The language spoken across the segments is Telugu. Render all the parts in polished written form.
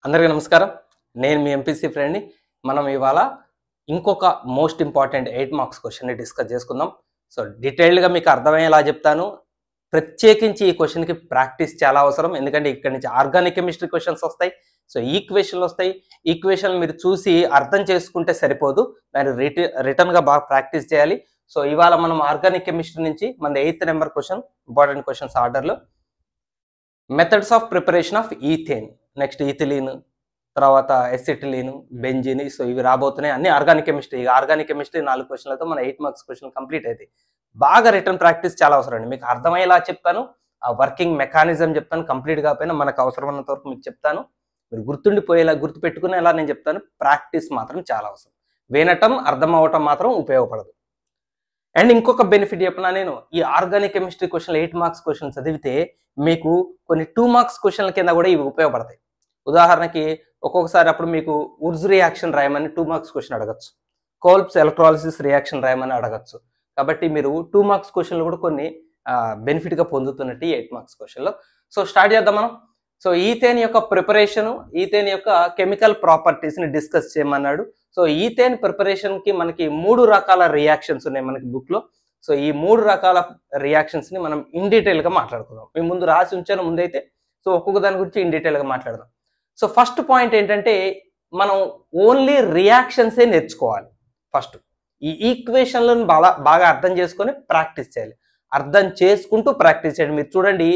అందరికీ నమస్కారం. నేను మీ ఎంపీసీ ఫ్రెండ్‌ని. మనం ఇవాళ ఇంకొక మోస్ట్ ఇంపార్టెంట్ 8 మార్క్స్ క్వెషన్‌ని డిస్కస్ చేసుకుందాం. సో, డీటెయిల్డ్‌గా మీకు అర్థమయ్యేలా చెప్తాను. ప్రత్యేకించి ఈ క్వెషన్‌కి ప్రాక్టీస్ చాలా అవసరం. ఎందుకంటే ఇక్కడి నుంచి ఆర్గానిక్ కెమిస్ట్రీ క్వెషన్స్ వస్తాయి. సో, ఈక్వేషన్‌లు వస్తాయి. ఈక్వేషన్‌లు మీరు చూసి అర్థం చేసుకుంటే సరిపోదు. దాన్ని రిటర్న్‌గా బాగా ప్రాక్టీస్ చేయాలి. సో, ఇవాళ మనం ఆర్గానిక్ కెమిస్ట్రీ నుంచి మనది 8th number question, important questions ఆర్డర్‌లో. Methods of preparation of ethane, next ethylene, తర్వాత ఎసిటిలీన్, బెంజీన్. సో ఇవి రాబోతున్నాయి. అన్ని ఆర్గానిక్ కెమిస్ట్రీ. ఆర్గానిక్ కెమిస్ట్రీ 4 క్వశ్చన్లతో మన 8 మార్క్స్ క్వశ్చన్ కంప్లీట్ అవుతాయి. బాగా రిటర్న్ ప్రాక్టీస్ చాలా అవసరం అండి. మీకు అర్థమయ్యేలా చెప్తాను. ఆ వర్కింగ్ మెకానిజం చెప్తాను. కంప్లీట్ కాకపోయినా మనకు అవసరమైనంత వరకు మీకు చెప్తాను. మీరు గుర్తుండిపోయేలా, గుర్తు పెట్టుకునేలా నేను చెప్తాను. ప్రాక్టీస్ మాత్రం చాలా అవసరం. వినటం, అర్థం అవ్వటం మాత్రం ఉపయోగపడదు. అండ్ ఇంకొక బెనిఫిట్ చెప్పినా, నేను ఈ organic chemistry question 8 marks question చదివితే మీకు కొన్ని 2 మార్క్స్ క్వశ్చన్ల కింద కూడా ఇవి ఉపయోగపడతాయి. ఉదాహరణకి ఒక్కొక్కసారి అప్పుడు మీకు వుడ్స్ రియాక్షన్ రాయమని 2 మార్క్స్ క్వశ్చన్ అడగచ్చు. కోల్బ్స్ ఎలక్ట్రాలిసిస్ రియాక్షన్ రాయమని అడగచ్చు. కాబట్టి మీరు 2 మార్క్స్ క్వశ్చన్లు కూడా కొన్ని బెనిఫిట్గా పొందుతున్నట్టు 8 మార్క్స్ క్వశ్చన్లో. సో స్టార్ట్ చేద్దాం మనం. సో ఈథేన్ యొక్క ప్రిపరేషన్, ఈథేన్ యొక్క కెమికల్ ప్రాపర్టీస్ని డిస్కస్ చేయమన్నాడు. సో ఈథేన్ ప్రిపరేషన్కి మనకి 3 రకాల రియాక్షన్స్ ఉన్నాయి మనకి బుక్లో. సో ఈ 3 రకాల రియాక్షన్స్ని మనం ఇన్ డీటెయిల్గా మాట్లాడుకుందాం. మీ ముందు రాసి ఉంచాను ముందైతే. సో ఒక్కొక్క దాని గురించి ఇన్ డీటెయిల్గా మాట్లాడదాం. సో ఫస్ట్ పాయింట్ ఏంటంటే, మనం ఓన్లీ రియాక్షన్సే నేర్చుకోవాలి. ఫస్ట్ ఈ ఈక్వేషన్లను బాగా అర్థం చేసుకొని ప్రాక్టీస్ చేయాలి. అర్థం చేసుకుంటూ ప్రాక్టీస్ చేయండి. మీరు చూడండి,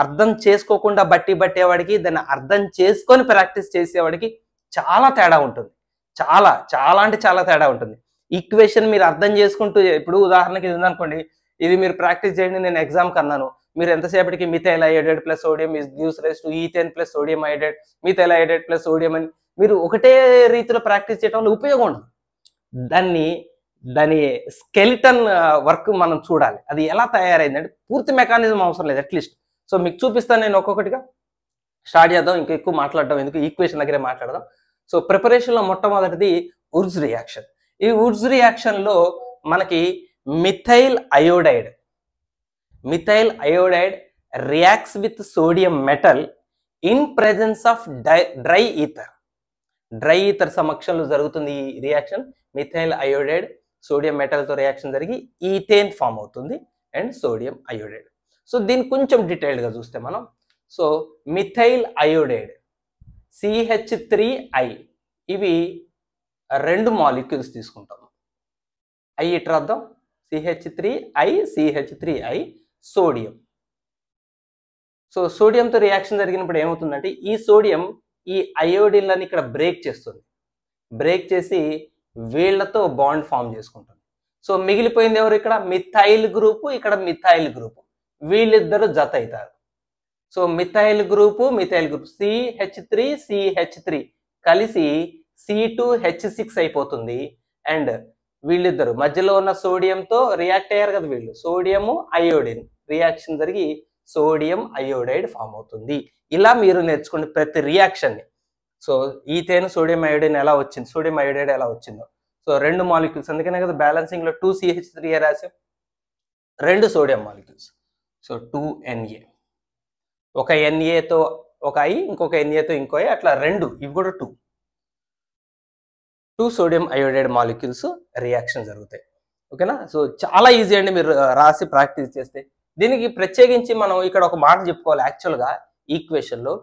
అర్థం చేసుకోకుండా బట్టేవాడికి, దాన్ని అర్థం చేసుకొని ప్రాక్టీస్ చేసేవాడికి చాలా తేడా ఉంటుంది. చాలా అంటే చాలా తేడా ఉంటుంది. ఈక్వేషన్ మీరు అర్థం చేసుకుంటూ, ఇప్పుడు ఉదాహరణకి ఇది ఉందనుకోండి, ఇది మీరు ప్రాక్టీస్ చేయండి, నేను ఎగ్జామ్కి అన్నాను. మీరు ఎంతసేపటికి methyl iodide plus sodium is gives rise to ethane plus sodium iodide, methyl iodide plus sodium అని మీరు ఒకటే రీతిలో ప్రాక్టీస్ చేయడం వల్ల ఉపయోగం ఉండదు. దాని స్కెలిటన్ వర్క్ మనం చూడాలి. అది ఎలా తయారైందంటే పూర్తి మెకానిజం అవసరం లేదు అట్లీస్ట్. సో మీకు చూపిస్తాను నేను ఒక్కొక్కటిగా. స్టార్ట్ చేద్దాం. ఇంకా ఎక్కువ మాట్లాడడం ఎందుకు, ఈక్వేషన్ దగ్గరే మాట్లాడదాం. సో ప్రిపరేషన్లో మొట్టమొదటిది వుడ్స్ రియాక్షన్. ఈ వుడ్స్ రియాక్షన్లో మనకి methyl iodide reacts with sodium metal in presence of dry ether సమక్షంలో జరుగుతుంది ఈ రియాక్షన్. మిథైల్ అయోడైడ్ సోడియం మెటల్తో రియాక్షన్ జరిగి ఈథేన్ ఫామ్ అవుతుంది అండ్ సోడియం అయోడైడ్. సో దీన్ని కొంచెం డీటెయిల్డ్గా చూస్తే మనం, సో మిథైల్ అయోడైడ్ CH3I, ఇవి 2 మాలిక్యూల్స్ తీసుకుంటాము. ఇటు రాద్దాం. CH3I sodium. సో సోడియంతో రియాక్షన్ జరిగినప్పుడు ఏమవుతుందంటే, ఈ సోడియం ఈ అయోడిన్లని ఇక్కడ బ్రేక్ చేస్తుంది. బ్రేక్ చేసి వీళ్లతో బాండ్ ఫామ్ చేసుకుంటుంది. సో మిగిలిపోయింది ఎవరు? ఇక్కడ మిథైల్ గ్రూపు, ఇక్కడ మిథైల్ గ్రూపు. వీళ్ళిద్దరు జత అవుతారు. సో మిథైల్ గ్రూపు CH3 కలిసి C2H6 అయిపోతుంది. అండ్ వీళ్ళిద్దరు మధ్యలో ఉన్న సోడియంతో రియాక్ట్ అయ్యారు కదా, వీళ్ళు సోడియము అయోడిన్ రియాక్షన్ జరిగి సోడియం అయోడైడ్ ఫామ్ అవుతుంది. ఇలా మీరు నేర్చుకోండి ప్రతి రియాక్షన్ని. సో ఈథేన్ సోడియం అయోడిన్ ఎలా వచ్చింది, సోడియం అయోడైడ్ ఎలా వచ్చిందో. సో 2 మాలిక్యూల్స్, అందుకనే కదా బ్యాలెన్సింగ్లో 2CH3 రాసాం. 2 సోడియం మాలిక్యూల్స్. సో 2Na, ఒక NAతో ఒక I, ఇంకొక NAతో ఇంకో I, అట్లా 2, ఇవి కూడా 2 సోడియం అయోడైడ్ మాలిక్యూల్స్ రియాక్షన్ జరుగుతాయి. ఓకేనా? సో చాలా ఈజీ అండి, మీరు రాసి ప్రాక్టీస్ చేస్తే. దీనికి ప్రత్యేకించి మనం ఇక్కడ ఒక మాట చెప్పుకోవాలి. యాక్చువల్గా ఈక్వేషన్లో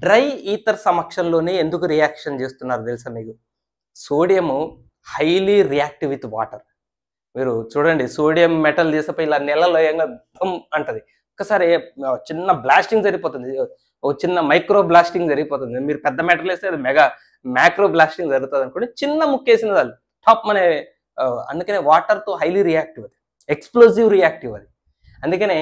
డ్రై ఈథర్ సమక్షంలోనే ఎందుకు రియాక్షన్ చేస్తున్నారు తెలుసా మీకు? Sodium highly reactive with water. మీరు చూడండి, సోడియం మెటల్ చేసేపై ఇలా నెలలో దమ్ అంటది. ఒక్కసారి చిన్న బ్లాస్టింగ్ జరిగిపోతుంది, ఒక చిన్న మైక్రో బ్లాస్టింగ్ జరిగిపోతుంది. మీరు పెద్ద మెటల్ వేస్తే అది మ్యాక్రో బ్లాస్టింగ్ జరుగుతుంది అనుకోండి. చిన్న ముక్కేసిన వాళ్ళు టాప్ అనే, అందుకనే వాటర్తో హైలీ రియాక్టివ్, అది ఎక్స్ప్లోజివ్ రియాక్టివ్ అది. అందుకనే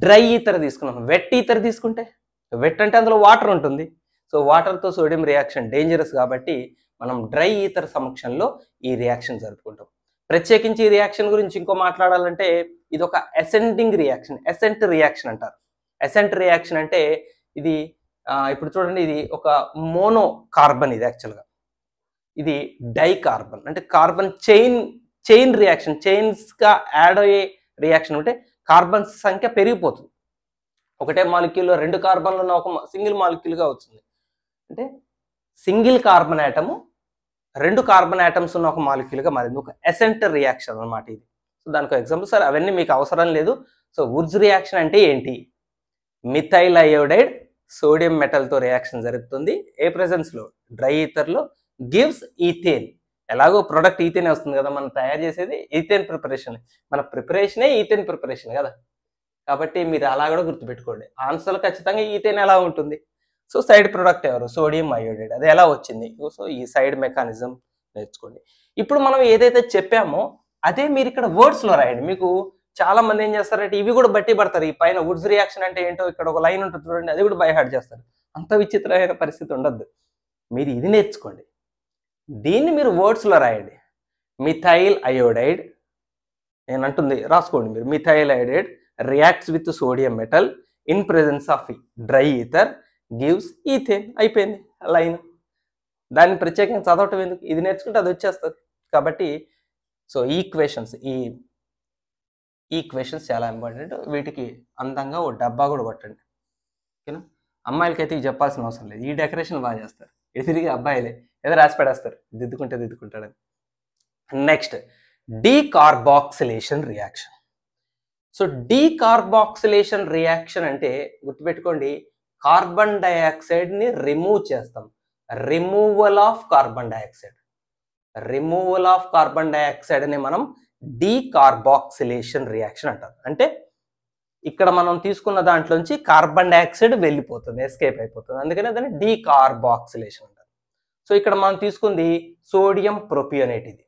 డ్రై ఈథర్ తీసుకున్నాం. వెట్ ఈథర్ తీసుకుంటే, వెట్ అంటే అందులో వాటర్ ఉంటుంది. సో వాటర్తో సోడియం రియాక్షన్ డేంజరస్ కాబట్టి మనం డ్రై ఈథర్ సమక్షంలో ఈ రియాక్షన్ జరుపుకుంటాం. ప్రత్యేకించి ఈ రియాక్షన్ గురించి ఇంకో మాట్లాడాలంటే, ఇది ఒక అసెండింగ్ రియాక్షన్, అసెంట్ రియాక్షన్ అంటారు. అసెంట్ రియాక్షన్ అంటే ఇది ఇప్పుడు చూడండి, ఇది ఒక మోనో కార్బన్. ఇది యాక్చువల్గా ఇది డై కార్బన్, అంటే కార్బన్ చైన్ రియాక్షన్, చైన్స్గా యాడ్ అయ్యే రియాక్షన్. అంటే కార్బన్స్ సంఖ్య పెరిగిపోతుంది. ఒకటే మాలిక్యూల్లో 2 కార్బన్లు ఉన్న ఒక సింగిల్ మాలిక్యూల్గా అవుతుంది. అంటే single carbon atom 2 carbon atoms ఉన్న ఒక మాలిక్యూల్గా మారింది. ఒక ఎసెంట్ రియాక్షన్ అన్నమాట ఇది. సో దానికి ఎగ్జాంపుల్ సార్ అవన్నీ మీకు అవసరం లేదు. సో వుడ్స్ రియాక్షన్ అంటే ఏంటి? మిథైల్ అయోడైడ్ సోడియం మెటల్తో రియాక్షన్ జరుగుతుంది ఏ ప్రెజెన్స్లో? డ్రై ఈథర్లో. Gives ethane. ఎలాగో ప్రొడక్ట్ ఈథేన్ వస్తుంది కదా, మనం తయారు చేసేది ఈథేన్ ప్రిపరేషన్. మన ప్రిపరేషనే ఈథేన్ ప్రిపరేషన్ కదా, కాబట్టి మీరు అలా కూడా గుర్తుపెట్టుకోండి. ఆన్సర్లో ఖచ్చితంగా ఈథేన్ ఎలా ఉంటుంది. సో సైడ్ ప్రొడక్ట్ ఎవరు? Sodium iodide. అది ఎలా వచ్చింది? సో ఈ సైడ్ మెకానిజం నేర్చుకోండి. ఇప్పుడు మనం ఏదైతే చెప్పామో అదే మీరు ఇక్కడ వర్డ్స్లో రాయండి. మీకు చాలా మంది ఏం చేస్తారంటే ఇవి కూడా బట్టి పడతారు. ఈ పైన వుడ్స్ రియాక్షన్ అంటే ఏంటో ఇక్కడ ఒక లైన్ ఉంటుంది చూడండి, అది కూడా బై హార్ట్ చేస్తారు. అంత విచిత్రమైన పరిస్థితి ఉండద్దు. మీరు ఇది నేర్చుకోండి, దీన్ని మీరు వర్డ్స్లో రాయండి. మిథైల్ అయోడైడ్, నేను అంటుంది రాసుకోండి మీరు. Methyl iodide reacts with sodium metal in presence of dry ether gives ethane. అయిపోయింది లైన్. దాన్ని ప్రత్యేకంగా చదవటం ఎందుకు? ఇది నేర్చుకుంటే అది వచ్చేస్తుంది. కాబట్టి సో ఈక్వేషన్స్ చాలా ఇంపార్టెంట్. వీటికి అందంగా ఓ డబ్బా కూడా కొట్టండి, ఓకేనా? అమ్మాయిలకైతే ఇది చెప్పాల్సిన అవసరం లేదు. ఈ డెకరేషన్ బాగా చేస్తారు, ఎదురుగా అబ్బాయిలే ఏదో రాసి పెడేస్తారు, దిద్దుకుంటాడని. Next decarboxylation reaction. So decarboxylation reaction అంటే గుర్తుపెట్టుకోండి, కార్బన్ డైఆక్సైడ్ని రిమూవ్ చేస్తాం. Removal of carbon dioxide. Removal of carbon dioxide అని మనం డీకార్బాక్సిలేషన్ రియాక్షన్ అంటారు. అంటే ఇక్కడ మనం తీసుకున్న దాంట్లోంచి కార్బన్ డైఆక్సైడ్ వెళ్ళిపోతుంది, ఎస్కేప్ అయిపోతుంది, అందుకనే దాన్ని డీకార్బాక్సిలేషన్ అంటారు. సో ఇక్కడ మనం తీసుకుంది సోడియం ప్రొపియోనేట్. ఇది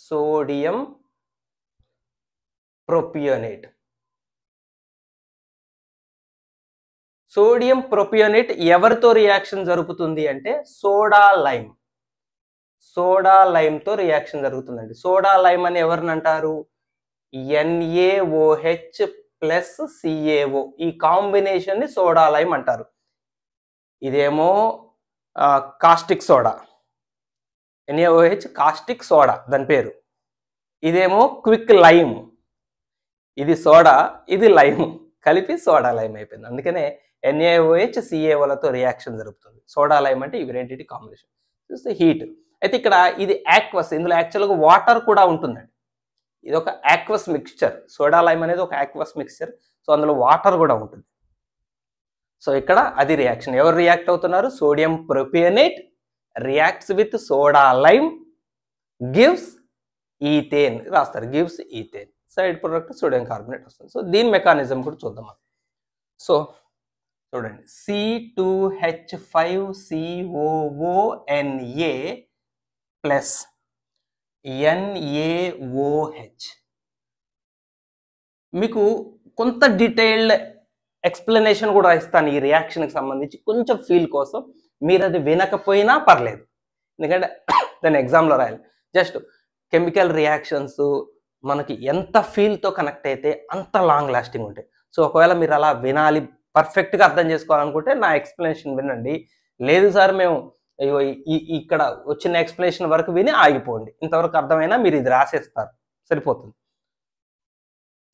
సోడియం ప్రొపియోనేట్. సోడియం ప్రొపియోనేట్ ఎవరితో రియాక్షన్ జరుగుతుంది అంటే సోడా లైమ్. సోడా లైమ్తో రియాక్షన్ జరుగుతుందండి. సోడా లైమ్ అని ఎవరిని అంటారు? NaOH plus CaO. ఈ కాంబినేషన్ని సోడా లైమ్ అంటారు. ఇదేమో caustic soda, NaOH caustic soda దాని పేరు. ఇదేమో క్విక్ లైమ్. ఇది సోడా, ఇది లైమ్, కలిపి సోడా లైమ్ అయిపోయింది. అందుకనే NaOH CaOలతో రియాక్షన్ జరుగుతుంది. సోడా లైమ్ అంటే ఇవి రెండింటి కాంబినేషన్. చూస్తే హీట్. అయితే ఇక్కడ ఇది యాక్వస్, ఇందులో యాక్చువల్గా వాటర్ కూడా ఉంటుందండి. ఇది ఒక యాక్వస్ మిక్స్చర్. సోడా లైమ్ అనేది ఒక యాక్వస్ మిక్స్చర్. సో అందులో వాటర్ కూడా ఉంటుంది. సో ఇక్కడ అది రియాక్షన్. ఎవరు రియాక్ట్ అవుతున్నారు? Sodium propionate reacts with soda lime gives ethane రాస్తారు. Gives ethane. Side product sodium carbonate వస్తుంది. సో దీని మెకానిజం కూడా చూద్దాం. సో చూడండి, C2H5COONA ప్లస్ NaOH. మీకు కొంత డీటెయిల్డ్ ఎక్స్ప్లెనేషన్ కూడా ఇస్తాను ఈ రియాక్షన్కి సంబంధించి, కొంచెం ఫీల్ కోసం. మీరు అది వినకపోయినా పర్లేదు, ఎందుకంటే దాన్ని ఎగ్జామ్లో రాయాలి. జస్ట్ కెమికల్ రియాక్షన్స్ మనకి ఎంత ఫీల్తో కనెక్ట్ అయితే అంత లాంగ్ లాస్టింగ్ ఉంటాయి. సో ఒకవేళ మీరు అలా వినాలి, పర్ఫెక్ట్గా అర్థం చేసుకోవాలనుకుంటే నా ఎక్స్ప్లెనేషన్ వినండి. లేదు సార్ మేము ఇక్కడ వచ్చిన ఎక్స్ప్లెనేషన్ వరకు విని ఆగిపోండి, ఇంతవరకు అర్థమైనా మీరు ఇది రాసేస్తారు, సరిపోతుంది.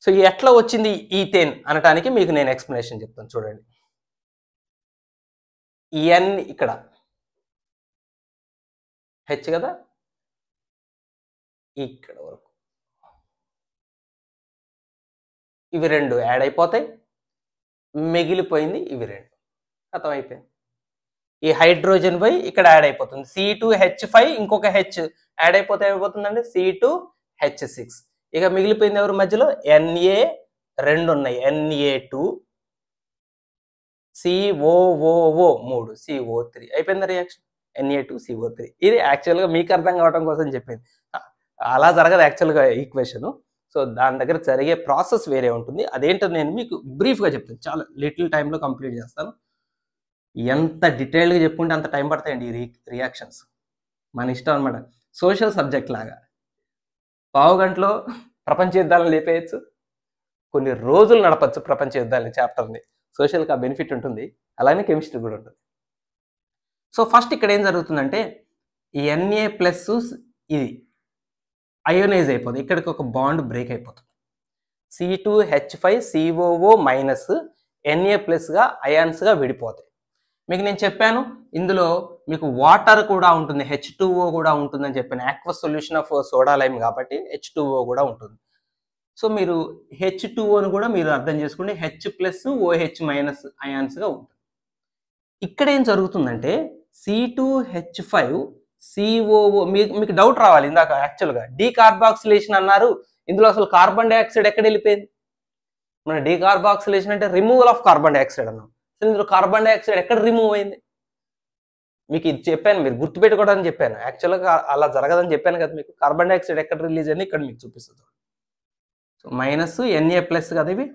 సో ఎట్లా వచ్చింది ఈథేన్ అనటానికి మీకు నేను ఎక్స్ప్లెనేషన్ చెప్తాను. చూడండి, N ఇక్కడ H కదా, ఇక్కడ వరకు ఇవి రెండు యాడ్ అయిపోతాయి, మిగిలిపోయింది ఇవి రెండు, ఖతం అయిపోయింది. ఈ హైడ్రోజన్ పై ఇక్కడ యాడ్ అయిపోతుంది. C2H5 ఇంకొక H యాడ్ అయిపోతే ఏమైపోతుందండి? C2H6. ఇక మిగిలిపోయింది ఎవరు మధ్యలో? Na రెండు ఉన్నాయి, Na2 COOO 3 CO3 అయిపోయింది రియాక్షన్. Na2 CO3. ఇది యాక్చువల్గా మీకు అర్థం కావడం కోసం చెప్పింది, అలా జరగదు యాక్చువల్గా ఈక్వేషను. సో దాని దగ్గర జరిగే ప్రాసెస్ వేరే ఉంటుంది. అదేంటో నేను మీకు బ్రీఫ్గా చెప్తాను, చాలా లిటిల్ టైంలో కంప్లీట్ చేస్తాను. ఎంత డీటెయిల్గా చెప్పుకుంటే అంత టైం పడతాయండి ఈ రియాక్షన్స్, మన ఇష్టం అనమాట. సోషల్ సబ్జెక్ట్ లాగా పావు గంటలో ప్రపంచ యుద్ధాలను లేపేయచ్చు, కొన్ని రోజులు నడపచ్చు ప్రపంచ యుద్ధాలని చాప్టర్ని. సోషల్కి ఆ బెనిఫిట్ ఉంటుంది, అలానే కెమిస్ట్రీ కూడా ఉంటుంది. సో ఫస్ట్ ఇక్కడ ఏం జరుగుతుందంటే ఈ Na ప్లస్ ఇది అయోనైజ్ అయిపోతుంది, ఇక్కడికి ఒక బాండ్ బ్రేక్ అయిపోతుంది. C2H5COO minus Na ప్లస్గా అయాన్స్గా విడిపోతాయి. మీకు నేను చెప్పాను ఇందులో మీకు వాటర్ కూడా ఉంటుంది, H2O కూడా ఉంటుందని చెప్పాను. Aqueous solution of soda lime కాబట్టి H2O కూడా ఉంటుంది. సో మీరు H2Oని కూడా మీరు అర్థం చేసుకోండి, H+OH- అయాన్స్గా ఉంటుంది. ఇక్కడ ఏం జరుగుతుందంటే C2H5COO, మీకు డౌట్ రావాలి ఇందాక యాక్చువల్గా డీకార్బాక్సిలేషన్ అన్నారు, ఇందులో అసలు కార్బన్ డైఆక్సైడ్ ఎక్కడ వెళ్ళిపోయింది? మన డీకార్బాక్సిలేషన్ అంటే రిమూవల్ ఆఫ్ కార్బన్ డైఆక్సైడ్ అన్నాం. అసలు ఇందులో కార్బన్ డైఆక్సైడ్ ఎక్కడ రిమూవ్ అయింది? మీకు ఇది చెప్పాను, మీరు గుర్తుపెట్టుకోవడానికి చెప్పాను. యాక్చువల్గా అలా జరగదని చెప్పాను కదా మీకు. కార్బన్ డైఆక్సైడ్ ఎక్కడ రిలీజ్ అయింది ఇక్కడ మీకు చూపిస్తుంది. సో -Na+ కదా ఇవి.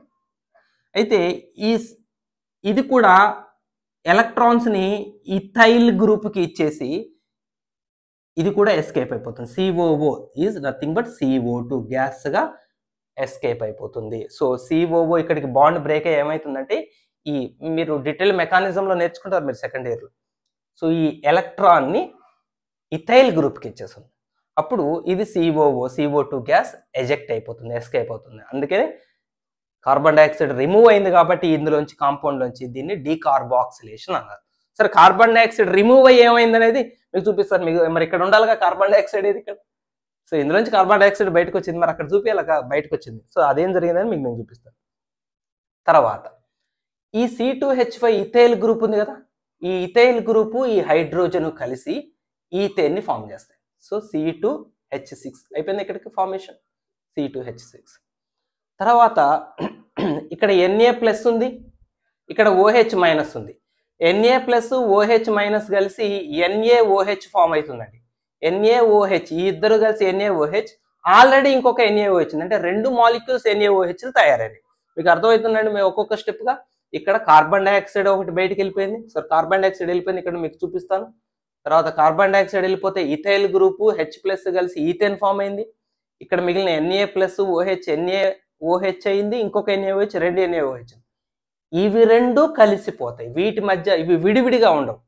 అయితే ఇది కూడా ఎలక్ట్రాన్స్ని ఇథైల్ గ్రూప్కి ఇచ్చేసి ఇది కూడా ఎస్కేప్ అయిపోతుంది. COO is nothing but CO2 గ్యాస్గా ఎస్కేప్ అయిపోతుంది. సో COO ఇక్కడికి బాండ్ బ్రేక్ అయ్యి ఏమవుతుందంటే, ఈ మీరు డీటెయిల్ మెకానిజంలో నేర్చుకుంటారు మీరు సెకండ్ ఇయర్లో. సో ఈ ఎలక్ట్రాన్ని ఇథైల్ గ్రూప్కి ఇచ్చేస్తుంది. అప్పుడు ఇది CO2 గ్యాస్ ఎజెక్ట్ అయిపోతుంది, ఎస్కేప్ అవుతుంది. అందుకే కార్బన్ డైఆక్సైడ్ రిమూవ్ అయింది కాబట్టి ఇందులోంచి కాంపౌండ్లోంచి దీన్ని డీకార్బాక్సిలేషన్ అన్నారు. సరే కార్బన్ డైఆక్సైడ్ రిమూవ్ అయ్యి ఏమైంది అనేది మీకు చూపిస్తారు. మీకు మరి ఇక్కడ ఉండాలిగా కార్బన్ డైఆక్సైడ్ ఏది ఇక్కడ. సో ఇందులోంచి కార్బన్ డైఆక్సైడ్ బయటకు వచ్చింది, మరి అక్కడ చూపించాలక బయటకు వచ్చింది. సో అదేం జరిగిందని మీకు నేను చూపిస్తాను. తర్వాత ఈ C2H5 ఇథైల్ గ్రూప్ ఉంది కదా, ఈ ఇథైల్ గ్రూపు ఈ హైడ్రోజన్ కలిసి ఈథేన్ని ఫామ్ చేస్తాయి. సో C2H6 అయిపోయింది ఇక్కడికి ఫార్మేషన్, C2H6. తర్వాత ఇక్కడ Na+ ఉంది, ఇక్కడ OH- ఉంది. Na+OH- కలిసి NaOH ఫామ్ అవుతుందండి. NaOH ఈ ఇద్దరు కలిసి NaOH, ఆల్రెడీ ఇంకొక NaOH ఉంది, అంటే 2 మాలిక్యూల్స్ NaOHలు తయారైనాయి. మీకు అర్థమవుతుందండి మేము ఒక్కొక్క స్టెప్గా. ఇక్కడ కార్బన్ డైఆక్సైడ్ ఒకటి బయటికి వెళ్ళిపోయింది. సో కార్బన్ డైఆక్సైడ్ వెళ్ళిపోయింది, ఇక్కడ మీకు చూపిస్తాను. తర్వాత కార్బన్ డైఆక్సైడ్ వెళ్ళిపోతే ఇథైల్ గ్రూపు H+ కలిసి ఈథేన్ ఫామ్ అయింది. ఇక్కడ మిగిలిన Na+OH NaOH అయింది, ఇంకొక NaOH, 2 NaOH. ఇవి రెండు కలిసిపోతాయి. వీటి మధ్య ఇవి విడివిడిగా ఉండవు,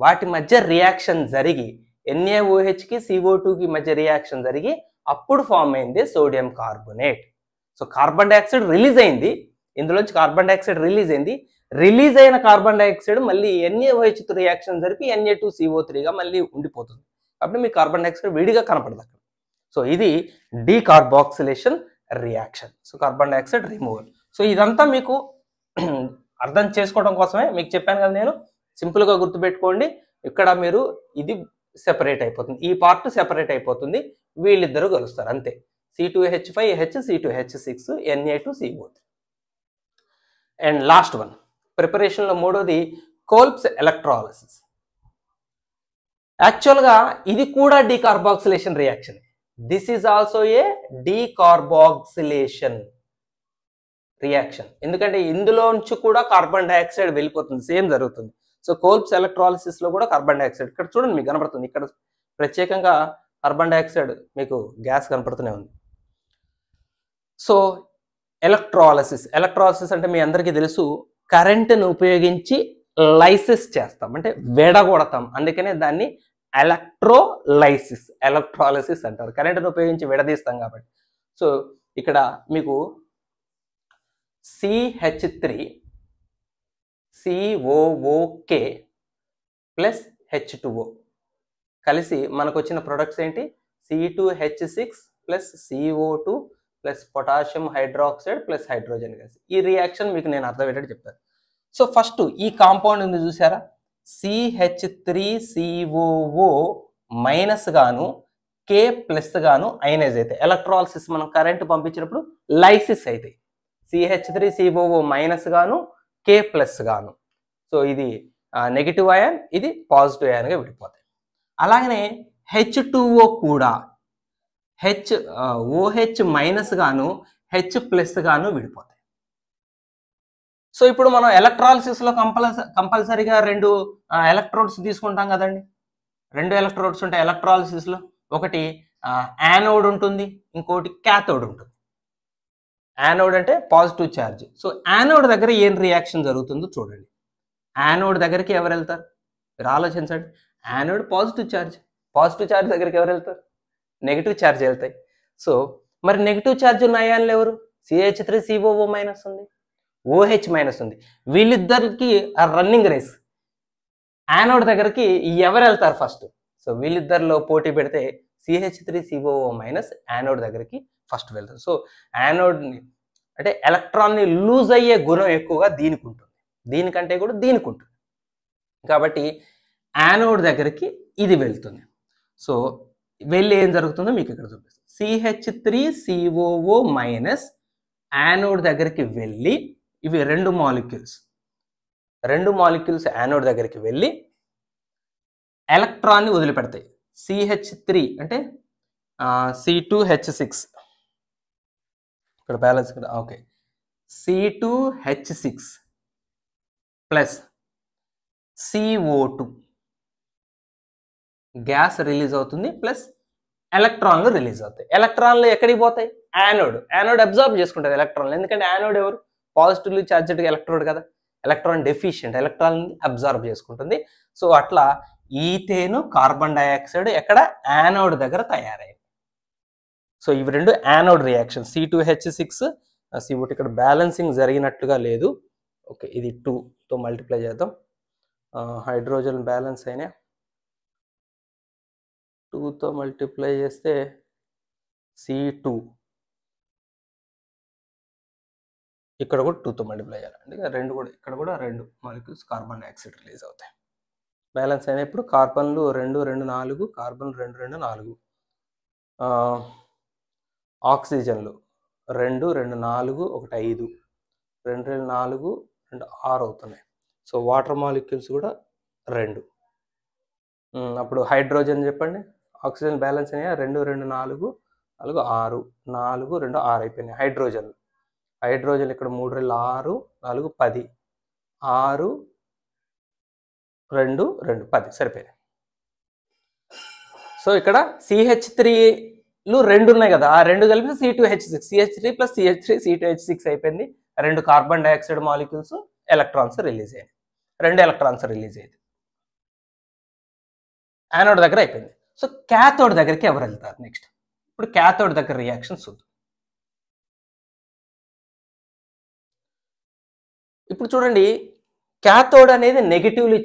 వాటి మధ్య రియాక్షన్ జరిగి NaOHకి CO2కి మధ్య రియాక్షన్ జరిగి అప్పుడు ఫామ్ అయింది sodium carbonate. So carbon dioxide release అయింది, ఇందులోంచి కార్బన్ డైఆక్సైడ్ రిలీజ్ అయింది. రిలీజ్ అయిన కార్బన్ డైఆక్సైడ్ మళ్ళీ NaOHతో రియాక్షన్ జరిపి Na2CO3గా మళ్ళీ ఉండిపోతుంది. అప్పుడు మీకు కార్బన్ డైఆక్సైడ్ విడిగా కనపడదు అక్కడ. సో ఇది decarboxylation reaction. So carbon dioxide removal. So ఇదంతా మీకు అర్థం చేసుకోవడం కోసమే మీకు చెప్పాను కదా నేను. సింపుల్గా గుర్తుపెట్టుకోండి, ఇక్కడ మీరు ఇది సెపరేట్ అయిపోతుంది, ఈ పార్ట్ సెపరేట్ అయిపోతుంది, వీళ్ళిద్దరూ కలుస్తారు అంతే. C2H5H C2H6 Na2CO3. And last one ప్రిపరేషన్లో మూడోది కోల్బ్స్ ఎలక్ట్రాలిసిస్. యాక్చువల్గా ఇది కూడా decarboxylation reaction. This is also a decarboxylation reaction, ఎందుకంటే ఇందులోంచి కూడా కార్బన్ డైఆక్సైడ్ వెళ్ళిపోతుంది, సేమ్ జరుగుతుంది. సో కోల్బ్స్ ఎలక్ట్రాలిసిస్ లో కూడా కార్బన్ డైఆక్సైడ్ ఇక్కడ చూడండి మీకు కనపడుతుంది, ఇక్కడ ప్రత్యేకంగా కార్బన్ డైఆక్సైడ్ మీకు గ్యాస్ కనపడుతూనే ఉంది. సో ఎలక్ట్రాలిసిస్ అంటే మీ అందరికీ తెలుసు, కరెంటును ఉపయోగించి లైసిస్ చేస్తాం, అంటే విడగొడతాం. అందుకనే దాన్ని ఎలక్ట్రాలిసిస్ అంటారు, కరెంటును ఉపయోగించి విడదీస్తాం కాబట్టి. సో ఇక్కడ మీకు CH3COOK ప్లస్ H2O కలిసి మనకు వచ్చిన ప్రొడక్ట్స్ ఏంటి? C2H6 plus CO2 plus potassium hydroxide plus hydrogen gas. ఈ రియాక్షన్ మీకు నేను అర్థమయ్యేటట్టు చెప్తాను. సో ఫస్ట్ ఈ కాంపౌండ్ ఉంది చూసారా, CH3COO మైనస్ గాను K ప్లస్ గాను అయనైజ్ అయితే ఎలక్ట్రాలిసిస్ మనం కరెంట్ పంపించినప్పుడు లైసిస్ అవుతాయి. CH3COO మైనస్ గాను K ప్లస్ గాను. సో ఇది నెగిటివ్ అయాన్, ఇది పాజిటివ్ అయాన్గా విడిపోతాయి. అలాగనే H2O కూడా OH మైనస్ గాను H ప్లస్ గాను విడిపోతాయి. సో ఇప్పుడు మనం ఎలక్ట్రాలిసిస్లో కంపల్సరీగా 2 ఎలక్ట్రోడ్స్ తీసుకుంటాం కదండి. 2 ఎలక్ట్రోడ్స్ ఉంటాయి ఎలక్ట్రాలిసిస్లో, ఒకటి యానోడ్ ఉంటుంది, ఇంకోటి క్యాథోడ్ ఉంటుంది. యానోడ్ అంటే పాజిటివ్ ఛార్జ్. సో యానోడ్ దగ్గర ఏం రియాక్షన్ జరుగుతుందో చూడండి. యానోడ్ దగ్గరికి ఎవరు వెళ్తారు మీరు ఆలోచించండి. యానోడ్ పాజిటివ్ ఛార్జ్ దగ్గరికి ఎవరు వెళ్తారు? నెగిటివ్ ఛార్జ్ వెళ్తాయి. సో మరి నెగిటివ్ ఛార్జ్ ఉన్న అయాన్లు ఎవరు? CH3COO మైనస్ ఉంది, OH మైనస్ ఉంది. వీళ్ళిద్దరికి రన్నింగ్ రేస్, యానోడ్ దగ్గరికి ఎవరు వెళ్తారు ఫస్ట్? సో వీళ్ళిద్దరిలో పోటీ పెడితే CH3COO మైనస్ యానోడ్ దగ్గరికి ఫస్ట్ వెళ్తారు. సో యానోడ్ని అంటే ఎలక్ట్రాన్ని లూజ్ అయ్యే గుణం ఎక్కువగా దీనికి ఉంటుంది, దీనికంటే కూడా దీనికి ఉంటుంది. కాబట్టి యానోడ్ దగ్గరికి ఇది వెళ్తుంది. సో వెళ్ళి ఏం జరుగుతుందో మీకు ఇక్కడ చూపిస్తుంది. CH3COO మైనస్ యానోడ్ దగ్గరికి వెళ్ళి, ఇవి రెండు మాలిక్యూల్స్ యానోడ్ దగ్గరికి వెళ్ళి ఎలక్ట్రాన్ని వదిలిపెడతాయి. CH3 అంటే C2H6 ఇక్కడ బ్యాలెన్స్ ఇక్కడ okay, C2H6 plus CO2 gas release అవుతుంది, ప్లస్ ఎలక్ట్రాన్లు రిలీజ్ అవుతాయి. ఎలక్ట్రాన్లు ఎక్కడికి పోతాయి? యానోడ్ అబ్జర్వ్ చేసుకుంటుంది ఎలక్ట్రాన్లు, ఎందుకంటే యానోడ్ ఎవరు? పాజిటివ్లీ చార్జ్డ్ ఎలక్ట్రోడ్ కదా, ఎలక్ట్రాన్ డెఫిషియంట్, ఎలక్ట్రాన్ అబ్జర్వ్ చేసుకుంటుంది. సో అట్లా ఈథేను కార్బన్ డైఆక్సైడ్ ఎక్కడ? యానోడ్ దగ్గర తయారైంది. సో ఇవి రెండు యానోడ్ రియాక్షన్. C2H6 CO2 ఇక్కడ బ్యాలెన్సింగ్ జరిగినట్టుగా లేదు. ఓకే, ఇది 2తో మల్టిప్లై చేద్దాం. హైడ్రోజన్ బ్యాలెన్స్ అయినా 2తో మల్టిప్లై చేస్తే C2 ఇక్కడ కూడా 2తో మల్టిప్లై చేయాలి, అంటే రెండు కూడా ఇక్కడ కూడా 2 మాలిక్యూల్స్ కార్బన్ డైఆక్సైడ్ రిలీజ్ అవుతాయి. బ్యాలెన్స్ అయినప్పుడు కార్బన్లు 2 2 4, కార్బన్లు 2 2 4, ఆక్సిజన్లు 2 2 4 1 5, 2 2 4 2 6 అవుతున్నాయి. సో వాటర్ మాలిక్యూల్స్ కూడా 2. అప్పుడు హైడ్రోజన్ చెప్పండి, ఆక్సిజన్ బ్యాలెన్స్ అయినా 2 2 4 4 6, 4 2 6 అయిపోయినాయి హైడ్రోజన్ ఇక్కడ 3 2 6 4 10, 6 2 2 10 సరిపోయినాయి. సో ఇక్కడ CH3లు 2 ఉన్నాయి కదా, ఆ 2 కలిపి C2H6, CH3 plus CH3 C2H6 అయిపోయింది. 2 carbon dioxide molecules electrons release అయ్యాయి, 2 ఎలక్ట్రాన్స్ రిలీజ్ అయ్యింది. యానోడ్ దగ్గర అయిపోయింది. సో క్యాథోడ్ దగ్గరికి ఎవరు వెళ్తారు నెక్స్ట్? ఇప్పుడు క్యాథోడ్ దగ్గర రియాక్షన్స్ చూద్దాం. ఇప్పుడు చూడండి, క్యాథోడ్ అనేది నెగిటివ్లీ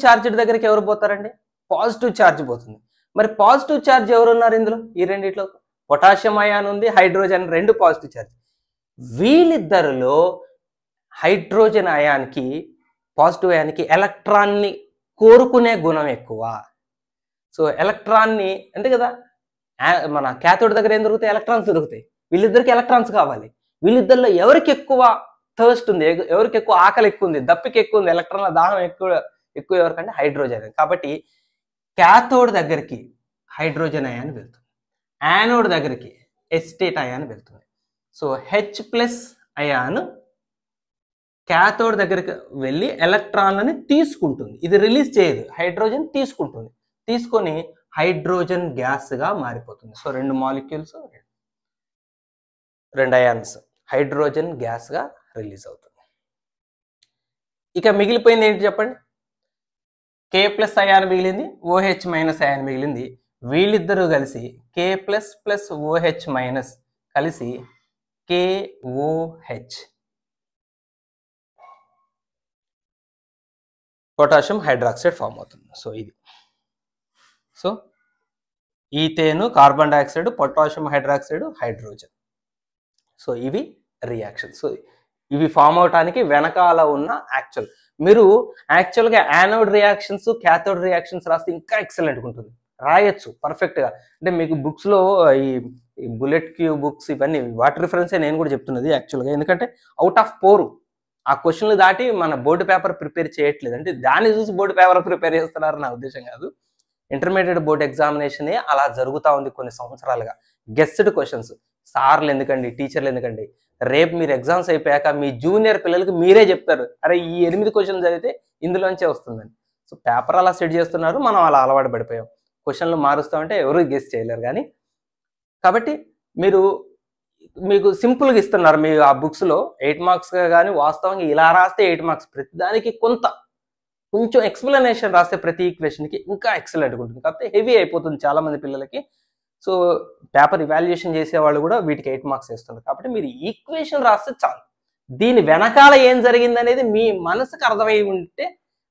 చార్జ్డ్ దగ్గరికి ఎవరు పోతారండి? పాజిటివ్ ఛార్జ్ పోతుంది. మరి పాజిటివ్ ఛార్జ్ ఎవరు ఉన్నారు ఇందులో? ఈ రెండిట్లో పొటాషియం అయాన్ ఉంది, హైడ్రోజన్, 2 పాజిటివ్ ఛార్జ్. వీళ్ళిద్దరిలో హైడ్రోజన్ అయాన్కి, పాజిటివ్ అయాన్కి ఎలక్ట్రాన్ని కోరుకునే గుణం ఎక్కువ. సో ఎలక్ట్రాన్ని అంటే కదా, మన క్యాథోడ్ దగ్గర ఏం దొరుకుతాయి? ఎలక్ట్రాన్స్ దొరుకుతాయి. వీళ్ళిద్దరికి ఎలక్ట్రాన్స్ కావాలి. వీళ్ళిద్దరిలో ఎవరికి ఎక్కువ థర్స్ట్ ఉంది, ఎవరికి ఎక్కువ ఆకలి ఎక్కువ ఉంది, దప్పికి ఎక్కువ ఉంది, ఎలక్ట్రాన్ల దాహం ఎక్కువ ఎవరికంటే హైడ్రోజన్. కాబట్టి క్యాథోడ్ దగ్గరికి హైడ్రోజన్ అయాన్ వెళ్తుంది, యానోడ్ దగ్గరికి ఎస్టేట్ అయాన్ వెళ్తుంది. సో H+ అయాన్ క్యాథోడ్ దగ్గరికి వెళ్ళి ఎలక్ట్రాన్లని తీసుకుంటుంది, ఇది రిలీజ్ చేయదు, హైడ్రోజన్ తీసుకుంటుంది, తీసుకొని హైడ్రోజన్ గ్యాస్గా మారిపోతుంది. సో 2 మాలిక్యూల్స్ 2 అయాన్స్ హైడ్రోజన్ గ్యాస్గా రిలీజ్ అవుతుంది. ఇక మిగిలిపోయింది ఏంటి చెప్పండి? K+ అయాన్ మిగిలింది, OH- అయాన్ మిగిలింది. వీళ్ళిద్దరూ కలిసి K+ OH- కలిసి KOH, పొటాషియం హైడ్రాక్సైడ్ ఫామ్ అవుతుంది. సో ఇది, so ethane carbon dioxide, potassium hydroxide, hydrogen. So ఇవి రియాక్షన్. సో ఇవి ఫామ్ అవటానికి వెనకాల ఉన్న మీరు యాక్చువల్గా యానోడ్ రియాక్షన్స్, క్యాథోడ్ రియాక్షన్స్ రాస్తే ఇంకా ఎక్సలెంట్గా ఉంటుంది, రాయొచ్చు పర్ఫెక్ట్గా. అంటే మీకు బుక్స్లో ఈ బుల్లెట్ క్యూ బుక్స్ ఇవన్నీ వాటి రిఫరెన్సే నేను కూడా చెప్తున్నది యాక్చువల్గా, ఎందుకంటే అవుట్ ఆఫ్ పోరు ఆ క్వశ్చన్లు దాటి మన బోర్డు పేపర్ ప్రిపేర్ చేయట్లేదు, అంటే దాన్ని చూసి బోర్డు పేపర్ ప్రిపేర్ చేస్తున్నారు నా ఉద్దేశం కాదు. ఇంటర్మీడియట్ బోర్డు ఎగ్జామినేషనే అలా జరుగుతూ ఉంది కొన్ని సంవత్సరాలుగా. గెస్డ్ క్వశ్చన్స్, సార్లు ఎందుకండి, టీచర్లు ఎందుకండి, రేపు మీరు ఎగ్జామ్స్ అయిపోయాక మీ జూనియర్ పిల్లలకి మీరే చెప్తారు, అరే ఈ 8 క్వశ్చన్లు చదివితే ఇందులోంచే వస్తుందని. సో పేపర్ అలా సెట్ చేస్తున్నారు, మనం అలా అలవాటు పడిపోయాం. క్వశ్చన్లు మారుస్తామంటే ఎవరు గెస్ చేయలేరు. కానీ కాబట్టి మీకు సింపుల్గా ఇస్తున్నారు మీ ఆ బుక్స్లో 8 మార్క్స్గా, కానీ వాస్తవంగా ఇలా రాస్తే 8 మార్క్స్, ప్రతిదానికి కొంచెం ఎక్స్ప్లెనేషన్ రాస్తే ప్రతి ఈక్వేషన్కి ఇంకా ఎక్సలెంట్గా ఉంటుంది. కాకపోతే హెవీ అయిపోతుంది చాలామంది పిల్లలకి. సో పేపర్ ఇవాల్యుయేషన్ చేసేవాళ్ళు కూడా వీటికి 8 మార్క్స్ వేస్తున్నారు. కాబట్టి మీరు ఈక్వేషన్ రాస్తే చాలు, దీని వెనకాల ఏం జరిగింది అనేది మీ మనసుకు అర్థమై ఉంటే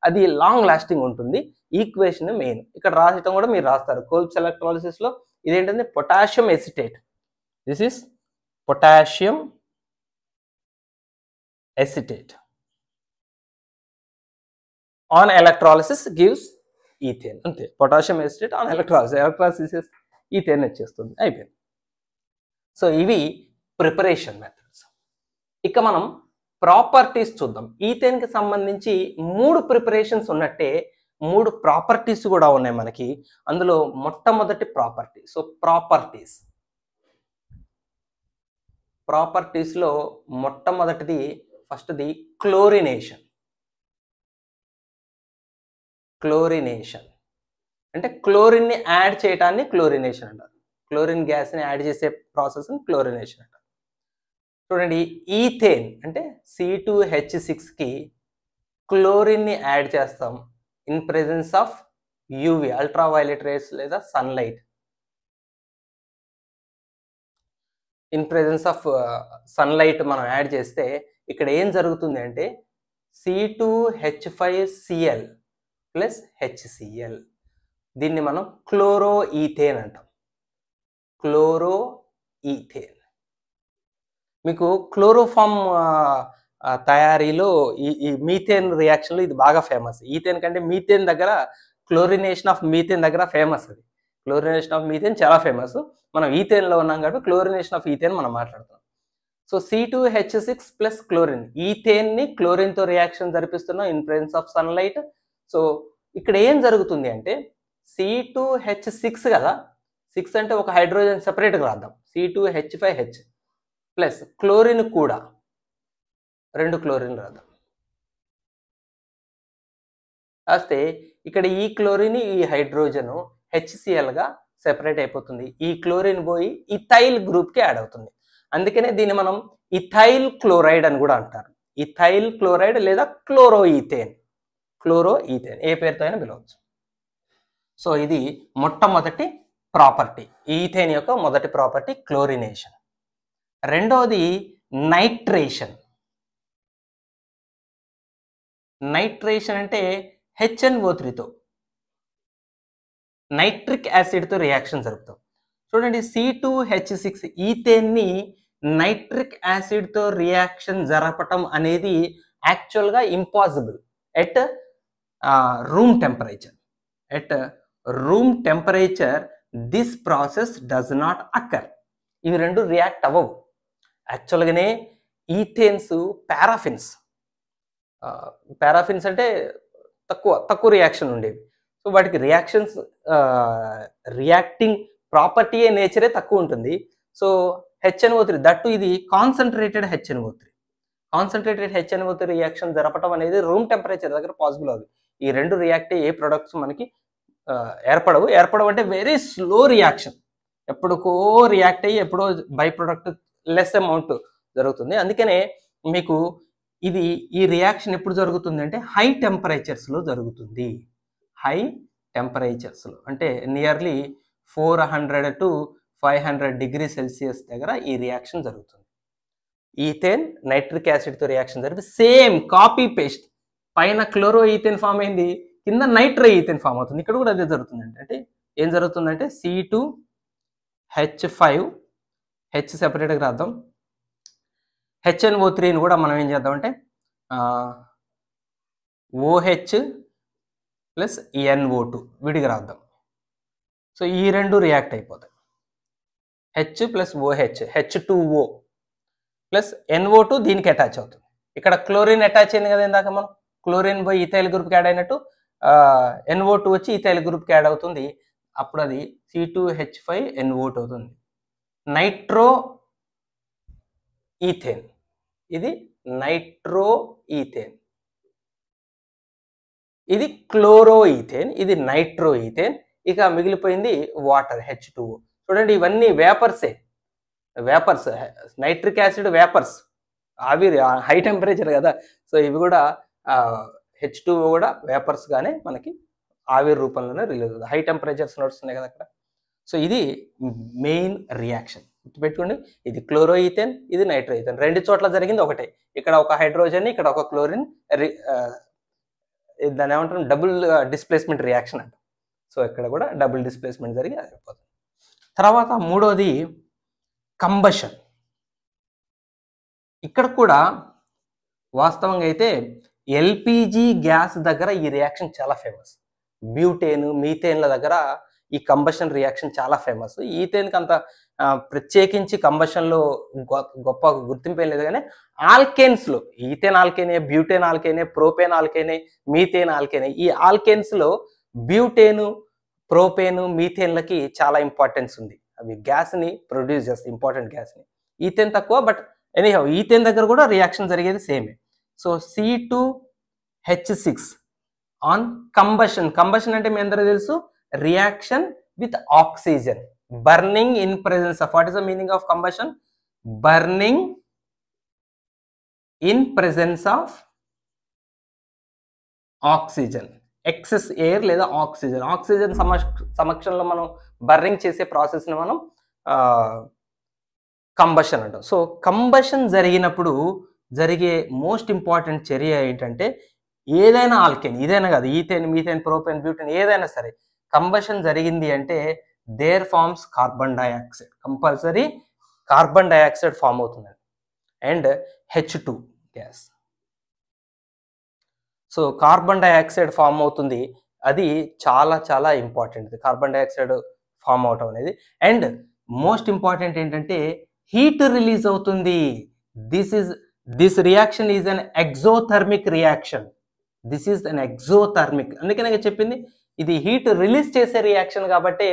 అది లాంగ్ లాస్టింగ్ ఉంటుంది. ఈక్వేషన్ మెయిన్ ఇక్కడ రాసటం కూడా మీరు రాస్తారు. కోల్బ్స్ ఎలక్ట్రాలిసిస్ లో ఇదేంటంటే potassium acetate. This is potassium acetate on electrolysis gives ethane. అంతే, potassium acetate on electrolysis ethane వచ్చేస్తుంది, అయిపోయింది. సో ఇవి ప్రిపరేషన్ మెథడ్స్. ఇక మనం ప్రాపర్టీస్ చూద్దాం. ఈథేన్కి సంబంధించి 3 ప్రిపరేషన్స్ ఉన్నట్టే 3 ప్రాపర్టీస్ కూడా ఉన్నాయి మనకి. అందులో మొట్టమొదటి ప్రాపర్టీ. సో ప్రాపర్టీస్లో మొట్టమొదటిది ఫస్ట్ది క్లోరినేషన్. అంటే క్లోరిన్ని యాడ్ చేయటాన్ని క్లోరినేషన్ అంటారు. క్లోరిన్ గ్యాస్ని యాడ్ చేసే ప్రాసెస్ని క్లోరినేషన్ అంటారు. చూడండి, ఈథేన్ అంటే C2H6కి క్లోరిన్ని యాడ్ చేస్తాం in presence of UV ultraviolet rays లేదా sunlight. In presence of sunlight మనం యాడ్ చేస్తే ఇక్కడ ఏం జరుగుతుంది అంటే C2H5Cl ప్లస్ HCl. దీన్ని మనం క్లోరో ఈథేన్ అంటాం. మీకు క్లోరోఫామ్ తయారీలో ఈ మీథేన్ రియాక్షన్లో ఇది బాగా ఫేమస్. ఈథేన్ కంటే మీథేన్ దగ్గర క్లోరినేషన్ ఆఫ్ మీథేన్ దగ్గర ఫేమస్. అది క్లోరినేషన్ ఆఫ్ మీథేన్ చాలా ఫేమస్. మనం ఈథేన్లో ఉన్నాం కాబట్టి క్లోరినేషన్ ఆఫ్ ఈథేన్ మనం మాట్లాడుతున్నాం. సో C2H6 ప్లస్ క్లోరిన్, ఈథేన్ని క్లోరిన్తో రియాక్షన్ జరిపిస్తున్నాం in presence of sunlight. So ఇక్కడ ఏం జరుగుతుంది అంటే C2H6 కదా, 6 అంటే ఒక హైడ్రోజన్ సెపరేట్గా రాద్దాం. C2H5H ప్లస్ క్లోరిన్ కూడా 2 క్లోరిన్ రాద్దాం. రాస్తే ఇక్కడ ఈ క్లోరిన్ ఈ హైడ్రోజన్ HClగా సెపరేట్ అయిపోతుంది. ఈ క్లోరిన్ పోయి ఇథైల్ గ్రూప్కి యాడ్ అవుతుంది. అందుకనే దీన్ని మనం ఇథైల్ క్లోరైడ్ అని కూడా అంటారు. ఇథైల్ క్లోరైడ్ లేదా క్లోరో ఈథేన్ ఏ పేరుతో అయినా పిలవచ్చు. సో ఇది మొట్టమొదటి ప్రాపర్టీ, ఈథేన్ యొక్క మొదటి ప్రాపర్టీ క్లోరినేషన్. రెండవది నైట్రేషన్. అంటే HNO3తో నైట్రిక్ యాసిడ్తో రియాక్షన్ జరుపుతాం. చూడండి, C2H6 ఈథేన్ని నైట్రిక్ యాసిడ్తో రియాక్షన్ జరపటం అనేది యాక్చువల్గా impossible at room temperature. This process does not అక్కర్. ఇవి రెండు రియాక్ట్ అవ్వవు. యాక్చువల్గానే ఈథేన్స్ పారాఫిన్స్ అంటే తక్కువ రియాక్షన్ ఉండేవి. సో వాటికి రియాక్టింగ్ ప్రాపర్టీయే నేచరే తక్కువ ఉంటుంది. సో HNO3 దట్టు ఇది కాన్సన్ట్రేటెడ్ HNO3 రియాక్షన్ జరపడం అనేది రూమ్ టెంపరేచర్ దగ్గర పాసిబుల్ అవుతుంది. ఈ రెండు రియాక్ట్ అయ్యే ప్రొడక్ట్స్ మనకి ఏర్పడవు అంటే వెరీ స్లో రియాక్షన్, ఎప్పుడుకో రియాక్ట్ అయ్యి ఎప్పుడో బై ప్రొడక్ట్ లెస్ అమౌంట్ జరుగుతుంది. అందుకనే మీకు ఈ రియాక్షన్ ఎప్పుడు జరుగుతుంది అంటే హై టెంపరేచర్స్లో జరుగుతుంది. అంటే నియర్లీ 400 to 500 degrees Celsius దగ్గర ఈ రియాక్షన్ జరుగుతుంది. ఈథేన్ నైట్రిక్ యాసిడ్తో రియాక్షన్ జరిపి సేమ్ కాపీ పేస్ట్, పైన క్లోరో ఈథేన్ ఫామ్ అయింది, కింద నైట్రో ఈథేన్ ఫామ్ అవుతుంది. ఇక్కడ కూడా అదే జరుగుతుందండి. అంటే ఏం జరుగుతుందంటే C2H5H సెపరేట్గా రాద్దాం. HNO3ని కూడా మనం ఏం చేద్దామంటే OH ప్లస్ NO2 విడిగా రాద్దాం. సో ఈ రెండు రియాక్ట్ అయిపోతాయి. H plus OH H2O plus NO2 దీనికి అటాచ్ అవుతుంది. ఇక్కడ క్లోరిన్ అటాచ్ అయింది కదా ఇందాక, మనం క్లోరిన్ పోయి ఇథైల్ గ్రూప్కి యాడ్ అయినట్టు NO2 వచ్చి ఇథైల్ గ్రూప్కి యాడ్ అవుతుంది. అప్పుడు అది C2H5NO2 అవుతుంది. నైట్రో ఈథేన్, ఇది నైట్రో ఈథేన్, ఇది క్లోరో ఈథేన్, ఇది నైట్రో ఈథేన్. ఇక మిగిలిపోయింది వాటర్ H2O. చూడండి, ఇవన్నీ వేపర్స్, నైట్రిక్ యాసిడ్ వేపర్స్, ఆవిరి, హై టెంపరేచర్ కదా. సో ఇవి కూడా H2O కూడా వేపర్స్ గానే మనకి ఆవిరి రూపంలోనే రిలీజ్ అవుతుంది. హై టెంపరేచర్స్ నడుస్తున్నాయి కదా అక్కడ. సో ఇది మెయిన్ రియాక్షన్ గుర్తుపెట్టుకోండి. ఇది క్లోరో ఈథేన్, ఇది నైట్రో ఈథేన్, రెండు చోట్ల జరిగింది ఒకటే. ఇక్కడ ఒక హైడ్రోజన్, ఇక్కడ ఒక క్లోరిన్ దాన్ని ఏమంటాం, డబుల్ డిస్ప్లేస్మెంట్ రియాక్షన్ అంట. సో ఇక్కడ కూడా డబుల్ డిస్ప్లేస్మెంట్ జరిగి అయిపోతుంది. తర్వాత మూడోది కంబషన్. ఇక్కడ కూడా వాస్తవంగా అయితే ఎల్పిజి గ్యాస్ దగ్గర ఈ రియాక్షన్ చాలా ఫేమస్. బ్యూటేన్, మీథేన్ల దగ్గర ఈ కంబషన్ రియాక్షన్ చాలా ఫేమస్. ఈథేన్కి అంత ప్రత్యేకించి కంబషన్లో గొప్ప గుర్తింపు ఏం లేదు, కానీ ఆల్కేన్స్లో ఈథేన్ ఆల్కేనే, బ్యూటేన్ ఆల్కేనే, ప్రోపేన్ ఆల్కేనే, మీథేన్ ఆల్కేనే, ఈ ఆల్కేన్స్లో బ్యూటేను, ప్రోపేను, మీథేన్లకి చాలా ఇంపార్టెన్స్ ఉంది. అవి గ్యాస్ని ప్రొడ్యూస్ చేస్తాయి, ఇంపార్టెంట్ గ్యాస్ని. ఈథేన్ తక్కువ, బట్ ఎనీహౌ ఈథేన్ దగ్గర కూడా రియాక్షన్ జరిగేది సేమే. So C2H6 on combustion. Combustion అంటే మీ అందరూ తెలుసు, reaction with oxygen, burning in presence of. What is the meaning of combustion? Burning in presence of oxygen, excess air లేదా ఆక్సిజన్. ఆక్సిజన్ సమక్షంలో మనం బర్నింగ్ చేసే ప్రాసెస్ని మనం కంబషన్ అంటాం. సో కంబషన్ జరిగినప్పుడు జరిగే మోస్ట్ ఇంపార్టెంట్ చర్య ఏంటంటే, ఏదైనా ఆల్కేన్, ఇదైనా కాదు, ఈథేన్, మీథేన్, ప్రోపేన్, బ్యూటేన్ ఏదైనా సరే, కంబషన్ జరిగింది అంటే there forms carbon dioxide. Compulsory carbon dioxide form అవుతుందండి, and H2 gas. So carbon dioxide form అవుతుంది, అది చాలా చాలా ఇంపార్టెంట్ కార్బన్ డైఆక్సైడ్ ఫామ్ అవటం అనేది. అండ్ మోస్ట్ ఇంపార్టెంట్ ఏంటంటే హీట్ రిలీజ్ అవుతుంది. This reaction is an exothermic reaction. This is an exothermic, అందుకే నాకు చెప్పింది ఇది హీట్ రిలీజ్ చేసే రియాక్షన్. కాబట్టి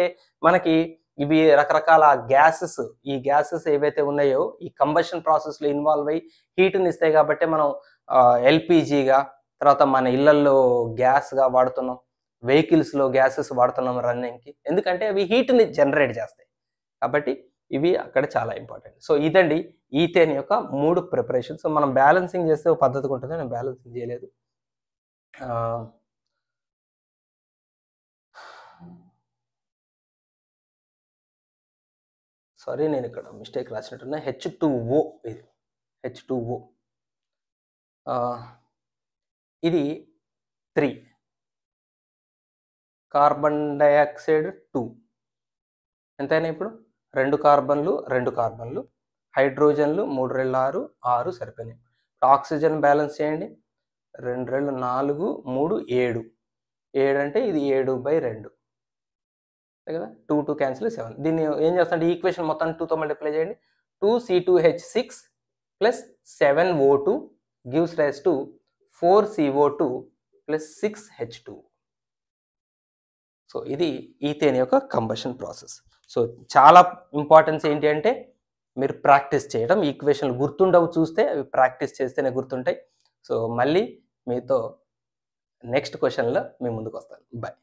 మనకి ఇవి రకరకాల గ్యాసెస్, ఈ గ్యాసెస్ ఏవైతే ఉన్నాయో ఈ కంబషన్ ప్రాసెస్లో ఇన్వాల్వ్ అయ్యి హీట్ని ఇస్తాయి. కాబట్టి మనం ఎల్పిజిగా, తర్వాత మన ఇళ్లల్లో గ్యాస్గా వాడుతున్నాం, వెహికల్స్లో గ్యాసెస్ వాడుతున్నాం రన్నింగ్కి, ఎందుకంటే అవి హీట్ని జనరేట్ చేస్తాయి. కాబట్టి ఇవి అక్కడ చాలా ఇంపార్టెంట్. సో ఇదండి ఈథేన్ యొక్క 3 ప్రిపరేషన్స్. సో మనం బ్యాలెన్సింగ్ చేస్తే ఒక పద్ధతిగా ఉంటుంది, నేను బ్యాలెన్సింగ్ చేయలేదు. సారీ, నేను ఇక్కడ మిస్టేక్ రాసినట్టున్నా. H2O, ఇది H2O, ఇది 3, కార్బన్ డైఆక్సైడ్ 2, ఎంతైనా ఇప్పుడు 2 కార్బన్లు, 2 కార్బన్లు, హైడ్రోజన్లు 3 రెళ్ళు 6, 6 సరిపోయినాయి. ఆక్సిజన్ బ్యాలెన్స్ చేయండి, 2 రెళ్ళు 4, 3 7, 7 అంటే ఇది 7/2 కదా, 2 2 క్యాన్సిల్ 7. దీన్ని ఏం చేస్తాంటే ఈక్వేషన్ మొత్తం 2తో మల్టిప్లై చేయండి. 2C2H6 plus 7O2 gives rise to 4CO2 plus 6H2. So ఇది ఈథేన్ యొక్క కంబషన్ ప్రాసెస్. సో చాలా ఇంపార్టెన్స్ ఏంటి అంటే మీరు ప్రాక్టీస్ చేయడం. ఈక్వేషన్లు గుర్తుండవు, చూస్తే అవి ప్రాక్టీస్ చేస్తేనే గుర్తుంటాయి. సో మళ్ళీ మీతో నెక్స్ట్ క్వశ్చన్లో మీ ముందుకు వస్తాను. బాయ్.